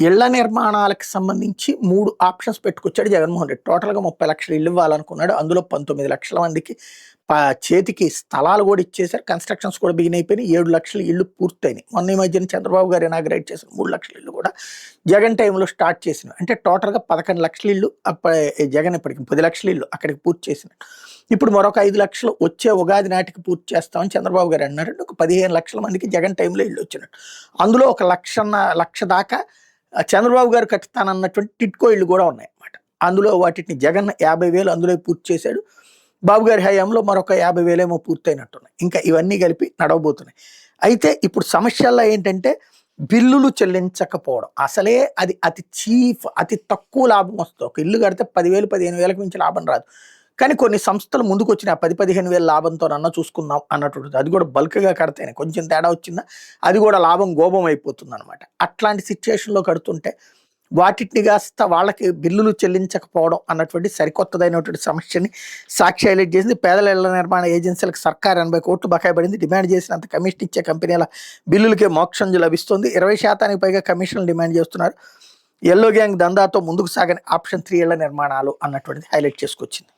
ఇళ్ల నిర్మాణాలకు సంబంధించి 3 ఆప్షన్స్ పెట్టుకొచ్చాడు జగన్మోహన్ రెడ్డి. టోటల్‌గా 30 లక్షల ఇళ్ళు ఇవ్వాలనుకున్నాడు. అందులో 19 లక్షల మందికి చేతికి స్థలాలు కూడా ఇచ్చేసారు. కన్‌స్ట్రక్షన్స్ కూడా బిగిన్ అయిపోయినాయి. 7 లక్షల ఇళ్ళు పూర్తయినాయి. మొన్న ఈ మధ్యన చంద్రబాబు గారు ఇనాగరేట్ చేసిన 3 లక్షల ఇళ్ళు కూడా జగన్ టైంలో స్టార్ట్ చేసినవి. అంటే టోటల్‌గా 11 లక్షల ఇళ్ళు జగన్ ఇప్పటికి 10 లక్షల ఇళ్ళు అక్కడికి పూర్తి చేసినట్టు. ఇప్పుడు మరొక 5 లక్షలు వచ్చే ఉగాది నాటికి పూర్తి చేస్తామని చంద్రబాబు గారు అన్నారు. ఒక 15 లక్షల మందికి జగన్ టైంలో ఇళ్ళు వచ్చినట్టు. అందులో ఒక లక్ష దాకా చంద్రబాబు గారు కట్టుతానన్నటువంటి టిట్కో ఇళ్ళు కూడా ఉన్నాయన్నమాట. అందులో వాటిని జగన్ 50,000 అందులో పూర్తి చేశాడు. బాబు గారి హయాంలో మరొక 50,000 ఏమో పూర్తయినట్టున్నాయి. ఇంకా ఇవన్నీ కలిపి నడవబోతున్నాయి. అయితే ఇప్పుడు సమస్యల్లో ఏంటంటే బిల్లులు చెల్లించకపోవడం. అసలే అది అతి తక్కువ లాభం వస్తుంది. ఒక ఇల్లు కడితే 10,000, 15,000కి మించి లాభం రాదు. కానీ కొన్ని సంస్థలు ముందుకు వచ్చిన 10, 15,000 లాభంతోనన్నా చూసుకుందాం అన్నటువంటిది. అది కూడా బల్క్గా కడితేనే కొంచెం తేడా వచ్చిందా అది కూడా లాభం గోపం అయిపోతుంది అనమాట. అట్లాంటి సిచ్యుయేషన్లో కడుతుంటే వాటిని కాస్త వాళ్ళకి బిల్లులు చెల్లించకపోవడం అన్నటువంటి సరికొత్తదైనటువంటి సమస్యని సాక్షి హైలైట్ చేసింది. పేదల ఇళ్ల నిర్మాణ ఏజెన్సీలకు సర్కార్ 80 కోట్లు బకాయి పడింది. డిమాండ్ చేసినంత కమిషన్ ఇచ్చే కంపెనీల బిల్లులకే మోక్షం లభిస్తుంది. 20% పైగా కమిషన్లు డిమాండ్ చేస్తున్నారు. ఎల్లో గ్యాంగ్ దందాతో ముందుకు సాగని ఆప్షన్ 3 ఇళ్ల నిర్మాణాలు అన్నటువంటిది హైలైట్ చేసుకొచ్చింది.